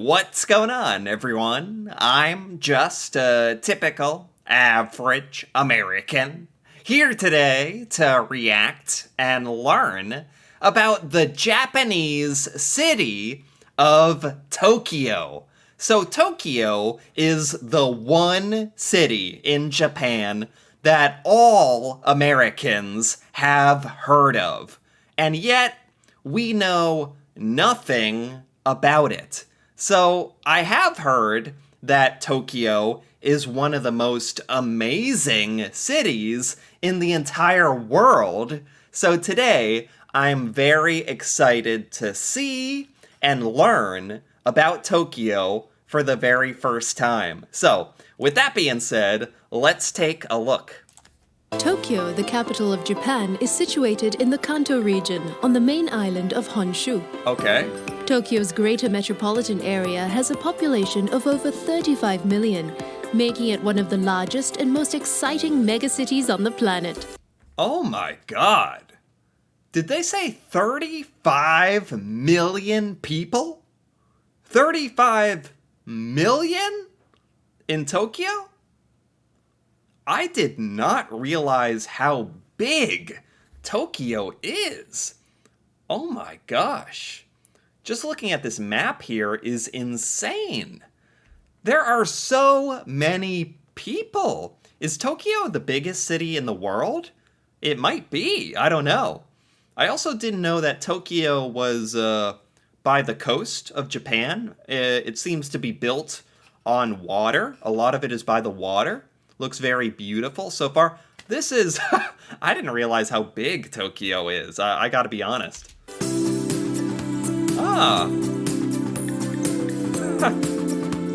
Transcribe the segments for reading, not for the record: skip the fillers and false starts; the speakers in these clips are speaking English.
What's going on, everyone? I'm just a typical, average American here today to react and learn about the Japanese city of Tokyo. So, Tokyo is the one city in Japan that all Americans have heard of. And yet, we know nothing about it. So, I have heard that Tokyo is one of the most amazing cities in the entire world. So, today I'm very excited to see and learn about Tokyo for the very first time. So, with that being said, let's take a look. Tokyo, the capital of Japan, is situated in the Kanto region on the main island of Honshu. Okay. Tokyo's greater metropolitan area has a population of over 35 million, making it one of the largest and most exciting megacities on the planet. Oh my god. Did they say 35 million people? 35 million in Tokyo? I did not realize how big Tokyo is. Oh my gosh. Just looking at this map here is insane. There are so many people. Is Tokyo the biggest city in the world? It might be. I don't know. I also didn't know that Tokyo was by the coast of Japan. It seems to be built on water. A lot of it is by the water. Looks very beautiful so far. This is... I didn't realize how big Tokyo is. I gotta be honest. Ah.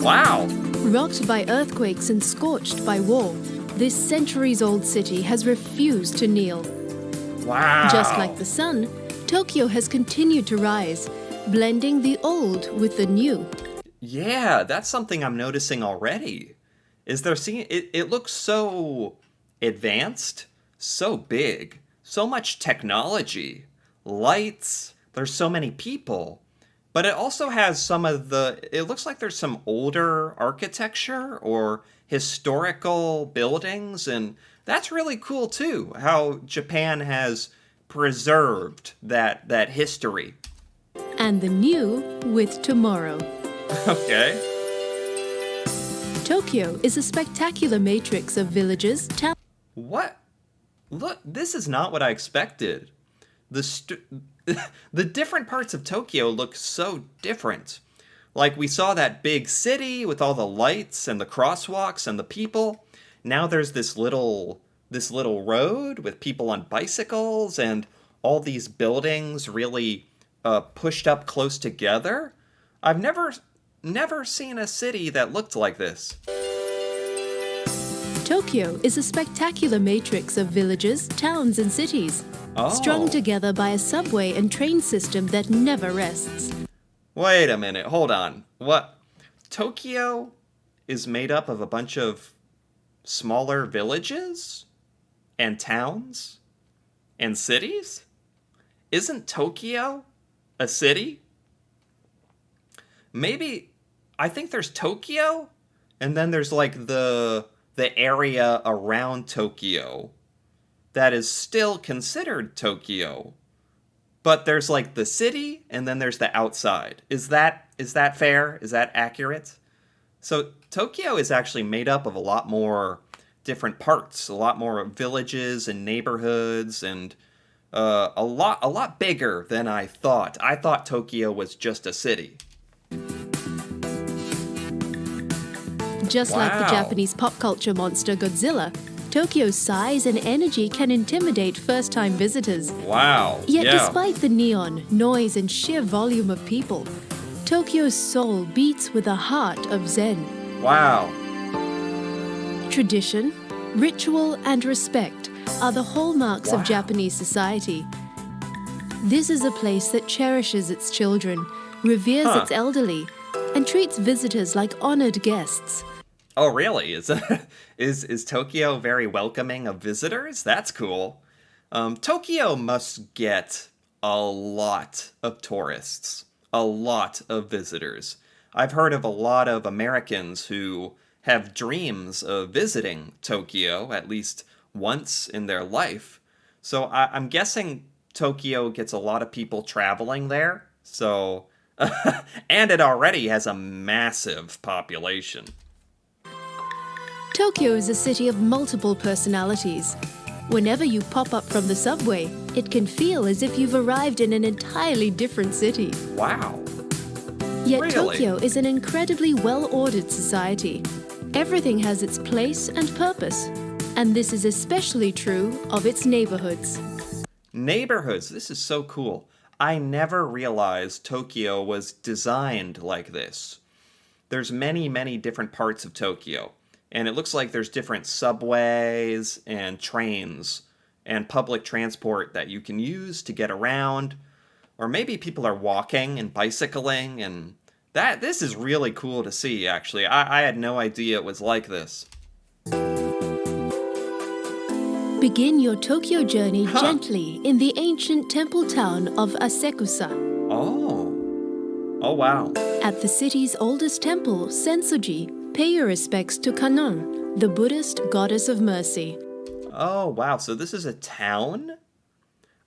Wow. Rocked by earthquakes and scorched by war, this centuries-old city has refused to kneel. Wow. Just like the sun, Tokyo has continued to rise, blending the old with the new. Yeah, that's something I'm noticing already. Is there seeing it looks so advanced, so big, so much technology, lights, there's so many people. But it also has some of it looks like there's some older architecture or historical buildings, and that's really cool too, how Japan has preserved that history. And the new with tomorrow. Okay. Tokyo is a spectacular matrix of villages, towns. What? Look, this is not what I expected. The different parts of Tokyo look so different. Like we saw that big city with all the lights and the crosswalks and the people. Now there's this little road with people on bicycles and all these buildings really pushed up close together. I've never seen a city that looked like this. Tokyo is a spectacular matrix of villages, towns, and cities, strung together by a subway and train system that never rests. Wait a minute, hold on. What? Tokyo is made up of a bunch of smaller villages and towns and cities? Isn't Tokyo a city? Maybe, I think there's Tokyo, and then there's like the area around Tokyo that is still considered Tokyo. But there's like the city, and then there's the outside. Is that fair? Is that accurate? So Tokyo is actually made up of a lot more different parts, a lot more villages and neighborhoods, and a lot bigger than I thought. I thought Tokyo was just a city. Just like the Japanese pop culture monster Godzilla, Tokyo's size and energy can intimidate first-time visitors. Wow. Yet despite the neon, noise, and sheer volume of people, Tokyo's soul beats with a heart of Zen. Wow. Tradition, ritual, and respect are the hallmarks of Japanese society. This is a place that cherishes its children, reveres its elderly, and treats visitors like honored guests. Oh, really? Is Tokyo very welcoming of visitors? That's cool. Tokyo must get a lot of tourists, a lot of visitors. I've heard of a lot of Americans who have dreams of visiting Tokyo at least once in their life. So I'm guessing Tokyo gets a lot of people traveling there. So, and it already has a massive population. Tokyo is a city of multiple personalities. Whenever you pop up from the subway, it can feel as if you've arrived in an entirely different city. Wow. Yet Really? Tokyo is an incredibly well-ordered society. Everything has its place and purpose, and this is especially true of its neighborhoods. Neighborhoods. This is so cool. I never realized Tokyo was designed like this. There's many, many different parts of Tokyo, and it looks like there's different subways and trains and public transport that you can use to get around, or maybe people are walking and bicycling, and this is really cool to see, actually. I had no idea it was like this. Begin your Tokyo journey gently in the ancient temple town of Asekusa. Oh wow. At the city's oldest temple, Sensoji, pay your respects to Kannon, the Buddhist goddess of mercy. Oh wow, so this is a town?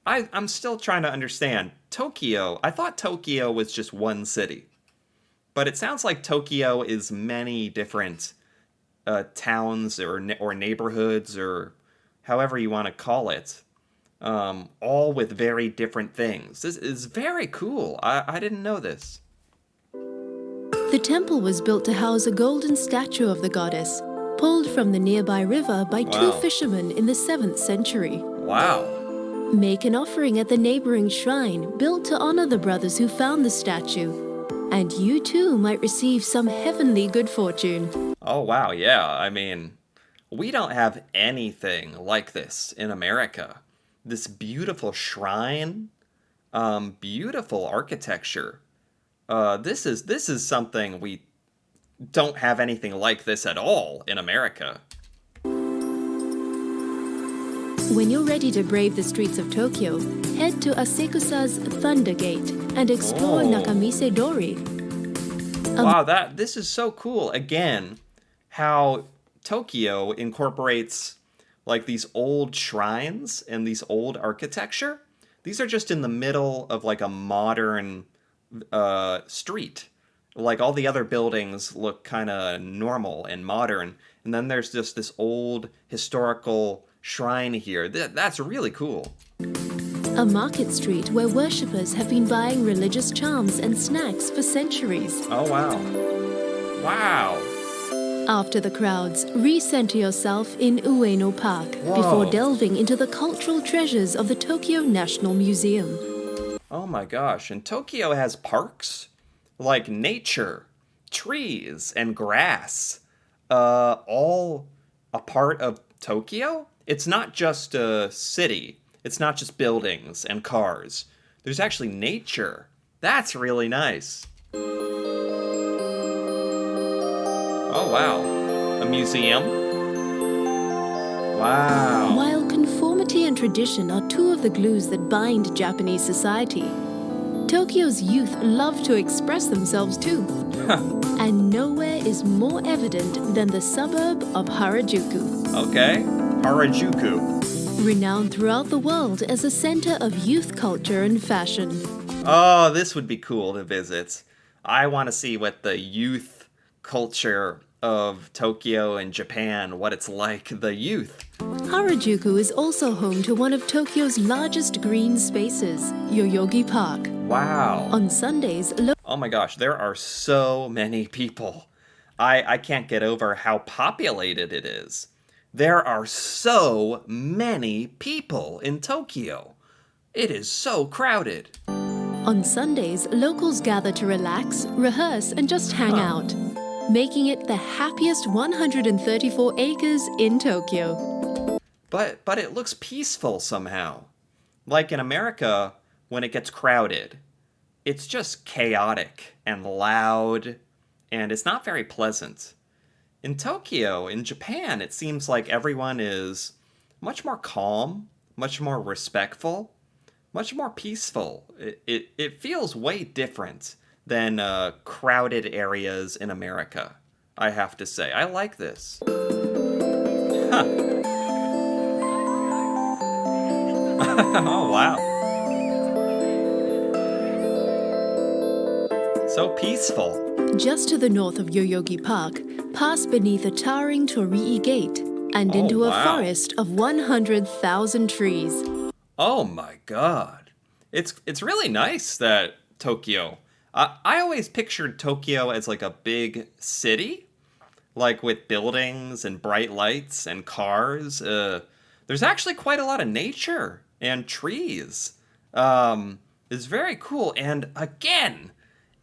I'm still trying to understand. Tokyo, I thought Tokyo was just one city. But it sounds like Tokyo is many different towns or neighborhoods or however you want to call it, all with very different things. This is very cool. I didn't know this. The temple was built to house a golden statue of the goddess, pulled from the nearby river by two Wow. fishermen in the 7th century. Wow. Make an offering at the neighboring shrine built to honor the brothers who found the statue, and you too might receive some heavenly good fortune. Oh wow, yeah. I mean, we don't have anything like this in America. This beautiful shrine, beautiful architecture. This is something we don't have anything like this at all in America. When you're ready to brave the streets of Tokyo, head to Asekusa's Thunder Gate and explore Oh. Nakamise Dori. Wow, this is so cool. Again, how Tokyo incorporates like these old shrines and these old architecture. These are just in the middle of like a modern street. Like all the other buildings look kind of normal and modern, and then there's just this old historical shrine here. That's really cool. A market street where worshippers have been buying religious charms and snacks for centuries. Oh wow. Wow. After the crowds, recenter yourself in Ueno Park before Whoa. delving into the cultural treasures of the Tokyo National Museum. Oh my gosh, and Tokyo has parks like nature, trees, and grass, all a part of Tokyo. It's not just a city, it's not just buildings and cars. There's actually nature. That's really nice. Oh wow, a museum? Wow. While conformity and tradition are two of the glues that bind Japanese society, Tokyo's youth love to express themselves too. And nowhere is more evident than the suburb of Harajuku. Okay, Harajuku. Renowned throughout the world as a center of youth culture and fashion. Oh, this would be cool to visit. I want to see what the youth culture of Tokyo and Japan, what it's like, the youth. Harajuku is also home to one of Tokyo's largest green spaces, Yoyogi Park. Wow. On Sundays, Oh my gosh, there are so many people. I can't get over how populated it is. There are so many people in Tokyo. It is so crowded. On Sundays, locals gather to relax, rehearse, and just hang out, making it the happiest 134 acres in Tokyo. But it looks peaceful somehow. Like in America, when it gets crowded, it's just chaotic and loud, and it's not very pleasant. In Tokyo, in Japan, it seems like everyone is much more calm, much more respectful, much more peaceful. It feels way different than crowded areas in America, I have to say. I like this. Huh. Oh, wow. So peaceful. Just to the north of Yoyogi Park, pass beneath a towering Torii Gate and Oh, into a wow. forest of 100,000 trees. Oh my god. It's really nice that Tokyo. I always pictured Tokyo as like a big city, like with buildings and bright lights and cars. There's actually quite a lot of nature and trees. It's very cool. And again,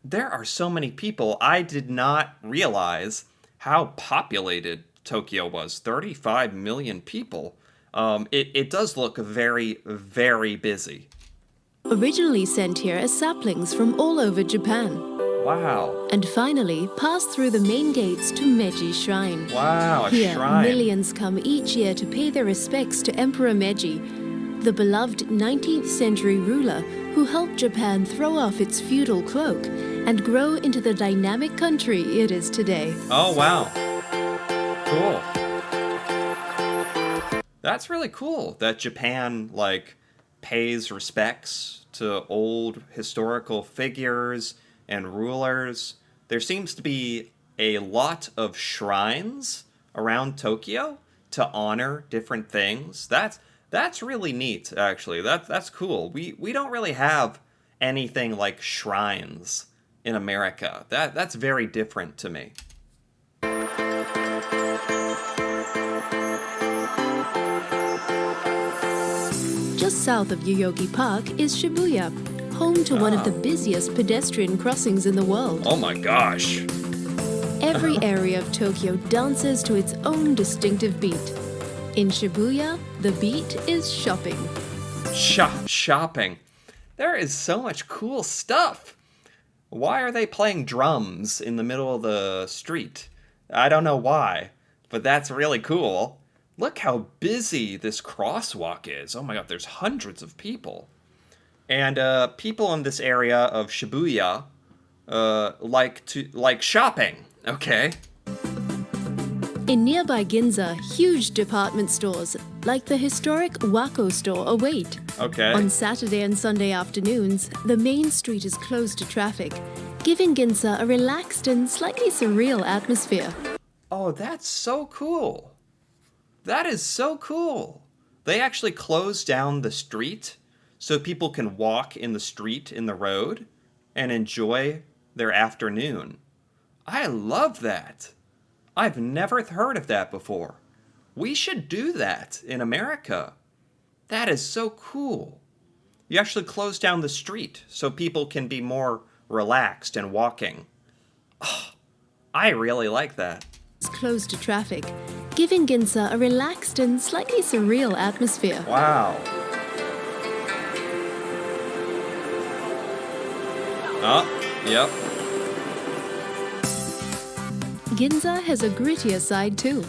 there are so many people. I did not realize how populated Tokyo was. 35 million people. It does look very, very busy. Originally sent here as saplings from all over Japan. Wow. And finally, pass through the main gates to Meiji Shrine. Wow, a Here, shrine. millions come each year to pay their respects to Emperor Meiji, the beloved 19th century ruler who helped Japan throw off its feudal cloak and grow into the dynamic country it is today. Oh, wow. Cool. That's really cool that Japan, like, pays respects to old historical figures and rulers. There seems to be a lot of shrines around Tokyo to honor different things. That's really neat, actually. That's cool. We don't really have anything like shrines in America. That's very different to me. Just south of Yoyogi Park is Shibuya, home to one of the busiest pedestrian crossings in the world. Oh my gosh. Every area of Tokyo dances to its own distinctive beat. In Shibuya, the beat is shopping. Shopping. There is so much cool stuff. Why are they playing drums in the middle of the street? I don't know why, but that's really cool. Look how busy this crosswalk is. Oh my god, there's hundreds of people. And people in this area of Shibuya like shopping. Okay. In nearby Ginza, huge department stores, like the historic Wako store, await. Okay. On Saturday and Sunday afternoons, the main street is closed to traffic, giving Ginza a relaxed and slightly surreal atmosphere. Oh, that's so cool. That is so cool. They actually close down the street so people can walk in the street in the road and enjoy their afternoon. I love that. I've never heard of that before. We should do that in America. That is so cool. You actually close down the street so people can be more relaxed and walking. Oh, I really like that. It's closed to traffic, giving Ginza a relaxed and slightly surreal atmosphere. Wow. Oh, yep. Ginza has a grittier side too.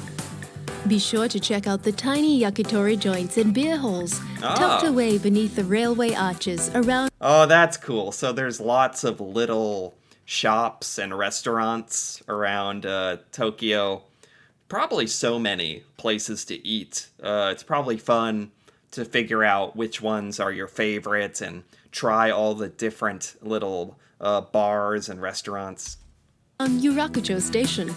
Be sure to check out the tiny yakitori joints and beer halls tucked away beneath the railway arches around. Oh, that's cool. So there's lots of little shops and restaurants around Tokyo. Probably so many places to eat. It's probably fun to figure out which ones are your favorites and try all the different little bars and restaurants. On Yurakucho Station.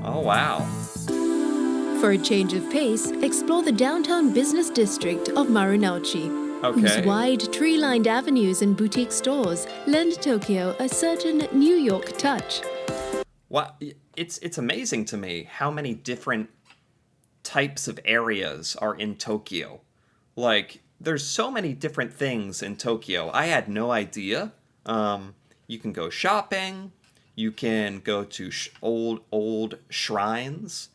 Oh, wow. For a change of pace, explore the downtown business district of Marunouchi, whose Okay. wide tree-lined avenues and boutique stores lend Tokyo a certain New York touch. Well, it's amazing to me how many different types of areas are in Tokyo. Like, there's so many different things in Tokyo. I had no idea. You can go shopping. You can go to old shrines.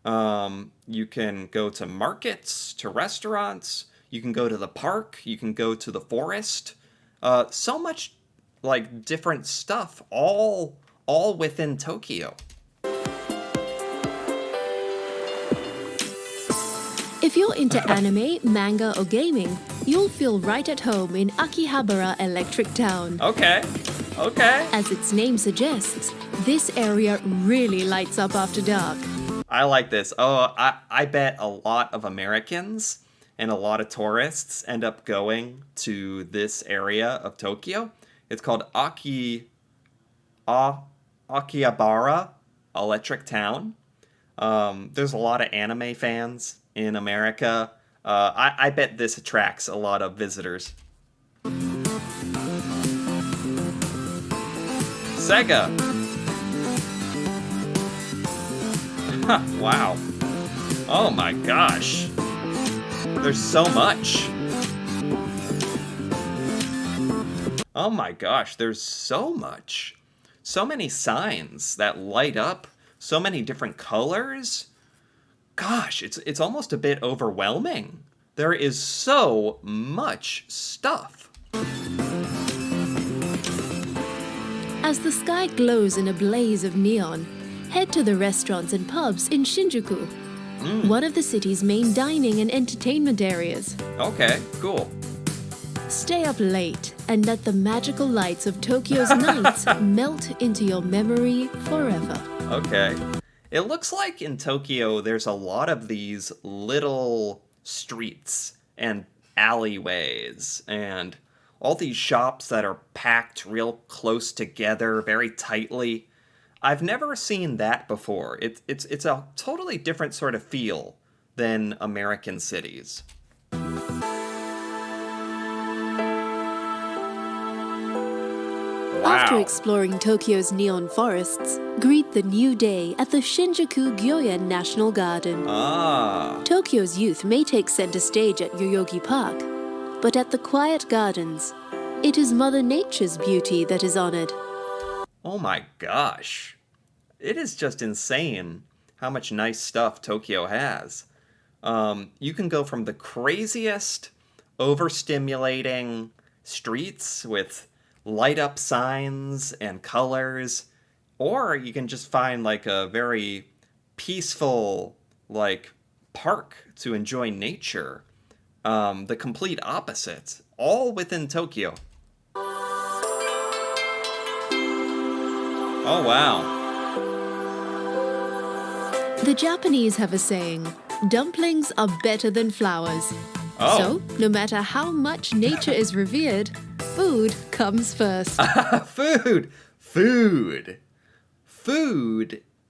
You can go to markets, to restaurants. You can go to the park. You can go to the forest. So much, like, different stuff, all within Tokyo. If you're into anime, manga, or gaming, you'll feel right at home in Akihabara Electric Town. Okay. As its name suggests, this area really lights up after dark. I like this. Oh, I bet a lot of Americans and a lot of tourists end up going to this area of Tokyo. It's called Akihabara Electric Town. There's a lot of anime fans in America. I bet this attracts a lot of visitors. Sega. Wow. Oh my gosh. There's so much. Oh my gosh, there's so much. So many signs that light up, so many different colors. Gosh, it's almost a bit overwhelming. There is so much stuff. As the sky glows in a blaze of neon, head to the restaurants and pubs in Shinjuku, one of the city's main dining and entertainment areas. Okay, cool. Stay up late and let the magical lights of Tokyo's nights melt into your memory forever. Okay. It looks like in Tokyo there's a lot of these little streets and alleyways and all these shops that are packed real close together, very tightly. I've never seen that before. It's a totally different sort of feel than American cities. Wow. After exploring Tokyo's neon forests, greet the new day at the Shinjuku Gyoen National Garden. Tokyo's youth may take center stage at Yoyogi Park, but at the quiet gardens, it is Mother Nature's beauty that is honored. Oh my gosh. It is just insane how much nice stuff Tokyo has. You can go from the craziest, overstimulating streets with light up signs and colors, or you can just find like a very peaceful like park to enjoy nature. The complete opposite, all within Tokyo. Oh wow. The Japanese have a saying, dumplings are better than flowers. Oh. So, no matter how much nature is revered, food comes first. Food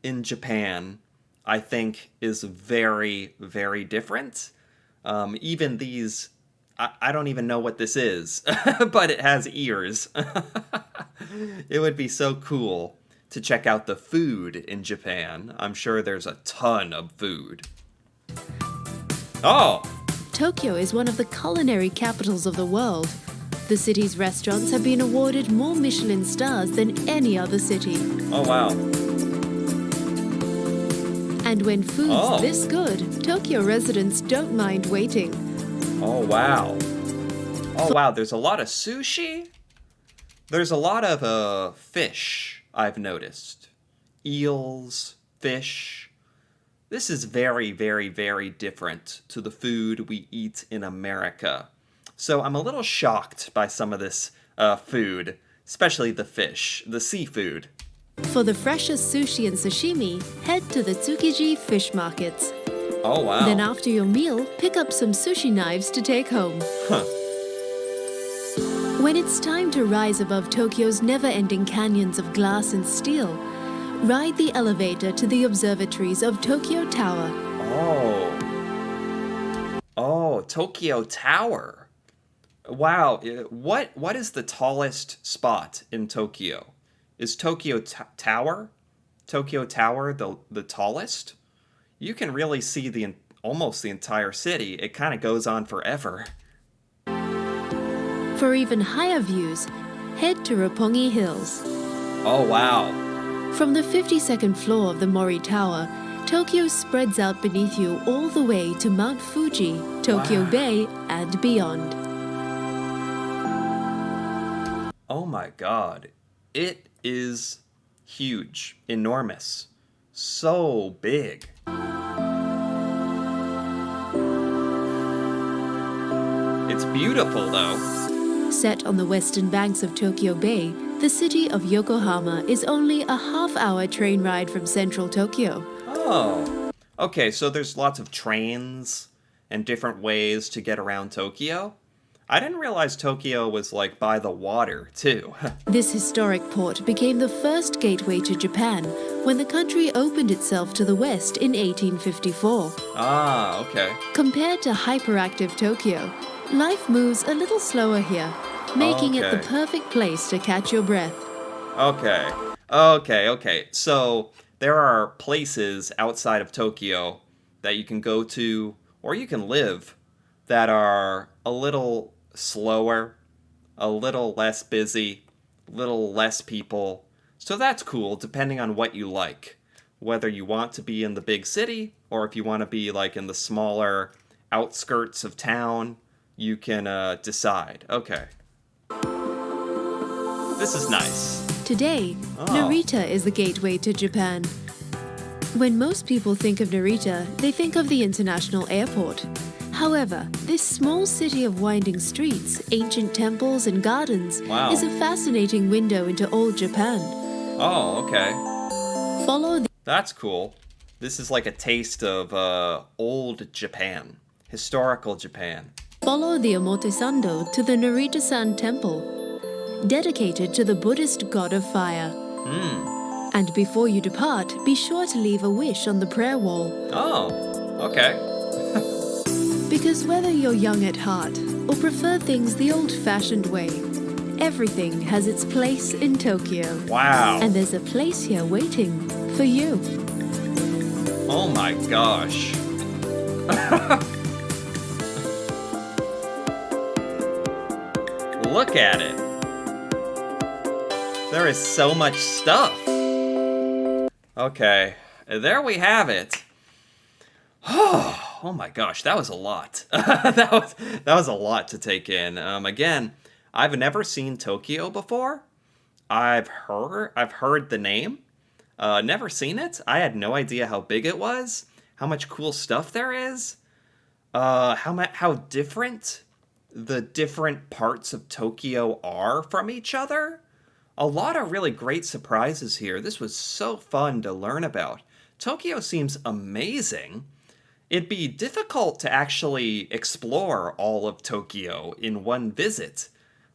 in Japan, I think, is very, very different. Even these, I don't even know what this is, but it has ears. It would be so cool to check out the food in Japan. I'm sure there's a ton of food. Oh! Tokyo is one of the culinary capitals of the world. The city's restaurants have been awarded more Michelin stars than any other city. Oh, wow. And when food's this good, Tokyo residents don't mind waiting. Oh, wow. Oh, wow, there's a lot of sushi. There's a lot of fish, I've noticed. Eels, fish. This is very, very, very different to the food we eat in America. So I'm a little shocked by some of this food, especially the fish, the seafood. For the freshest sushi and sashimi, head to the Tsukiji fish markets. Oh, wow. Then after your meal, pick up some sushi knives to take home. Huh. When it's time to rise above Tokyo's never-ending canyons of glass and steel, ride the elevator to the observatories of Tokyo Tower. Oh, Tokyo Tower. Wow, what is the tallest spot in Tokyo? Is Tokyo Tower the tallest? You can really see almost the entire city. It kind of goes on forever. For even higher views, head to Roppongi Hills. Oh, wow. From the 52nd floor of the Mori Tower, Tokyo spreads out beneath you all the way to Mount Fuji, Tokyo Bay, and beyond. Oh my god. It is huge, enormous, so big. It's beautiful, though. Set on the western banks of Tokyo Bay, the city of Yokohama is only a half-hour train ride from central Tokyo. Oh. Okay, so there's lots of trains and different ways to get around Tokyo. I didn't realize Tokyo was like by the water, too. This historic port became the first gateway to Japan when the country opened itself to the west in 1854. Ah, okay. Compared to hyperactive Tokyo, life moves a little slower here, making it the Okay. perfect place to catch your breath. Okay. So there are places outside of Tokyo that you can go to or you can live that are a little slower, a little less busy, a little less people. So that's cool depending on what you like. Whether you want to be in the big city or if you want to be like in the smaller outskirts of town, you can decide. Okay. This is nice. Today, Narita is the gateway to Japan. When most people think of Narita, they think of the international airport. However, this small city of winding streets, ancient temples, and gardens Wow. is a fascinating window into old Japan. Oh, okay. Follow the That's cool. This is like a taste of old Japan, historical Japan. Follow the Omotesando to the Narita-san Temple, dedicated to the Buddhist god of fire. And before you depart, be sure to leave a wish on the prayer wall. Oh, okay. Because whether you're young at heart or prefer things the old-fashioned way, everything has its place in Tokyo. Wow. And there's a place here waiting for you. Oh my gosh. Look at it. There is so much stuff. Okay, there we have it. Oh my gosh, that was a lot. that was a lot to take in. Again, I've never seen Tokyo before. I've heard the name. Never seen it. I had no idea how big it was, how much cool stuff there is, how different the different parts of Tokyo are from each other. A lot of really great surprises here. This was so fun to learn about. Tokyo seems amazing. It'd be difficult to actually explore all of Tokyo in one visit.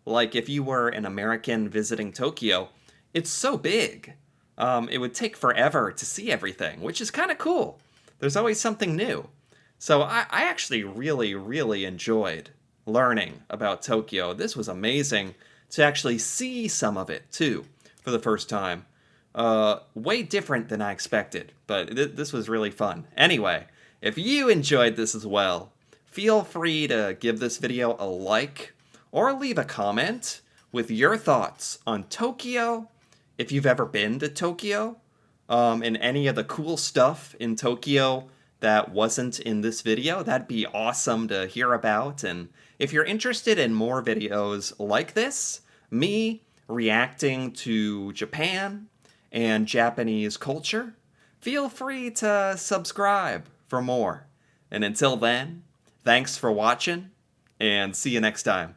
Like if you were an American visiting Tokyo, it's so big. It would take forever to see everything, which is kind of cool. There's always something new. So I actually really enjoyed learning about Tokyo. This was amazing to actually see some of it, too, for the first time. Way different than I expected, but this was really fun. Anyway, if you enjoyed this as well, feel free to give this video a like or leave a comment with your thoughts on Tokyo, if you've ever been to Tokyo, and any of the cool stuff in Tokyo that wasn't in this video. That'd be awesome to hear about. And if you're interested in more videos like this, me reacting to Japan and Japanese culture, feel free to subscribe for more. And until then, thanks for watching, and see you next time.